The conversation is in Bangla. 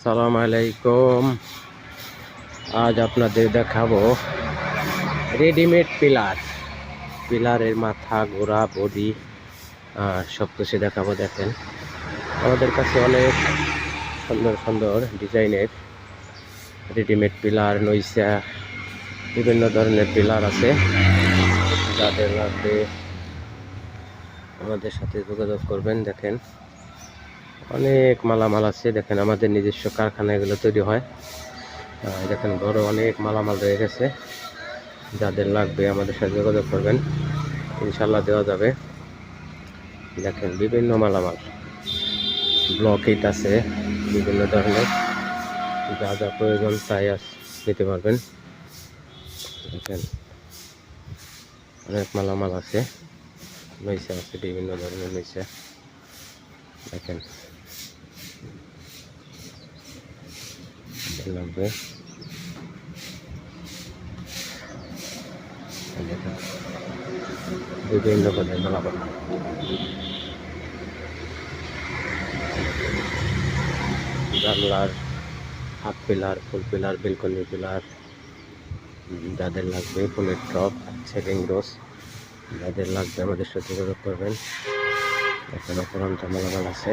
সালাম আলাইকুম। আজ আপনাদের দেখাবো রেডিমেড পিলারের মাথা, গোড়া, বডি সব কিছু দেখাবো। দেখেন, আমাদের কাছে অনেক সুন্দর সুন্দর ডিজাইনের রেডিমেড পিলার, নইসা বিভিন্ন ধরনের পিলার আছে। যাদের লাগবে আমাদের সাথে যোগাযোগ করবেন। দেখেন, অনেক মালামাল আছে। দেখেন, আমাদের নিজস্ব কারখানা এগুলো তৈরি হয়। দেখেন, ঘরে অনেক মালামাল রয়ে গেছে। যাদের লাগবে আমাদের সাথে যোগাযোগ করবেন, ইনশাল্লাহ দেওয়া যাবে। দেখেন, বিভিন্ন মালামাল, ব্লক ইট আছে বিভিন্ন ধরনের, যা যা প্রয়োজন তাই নিতে পারবেন। দেখেন, অনেক মালামাল আছে, নইসা আছে বিভিন্ন ধরনের নইসা। দেখেন, লাগবে বিভিন্ন ধরনের মালামাল। জানলার হাফ পিলার, ফুল পিলার, বেলকনি পিলার, যাদের লাগবে ফুলের টপ, সেটিং রোজ, যাদের লাগবে আমাদের সাথে যোগাযোগ করবেন। এখানে পুরান্ত মালামাল আছে।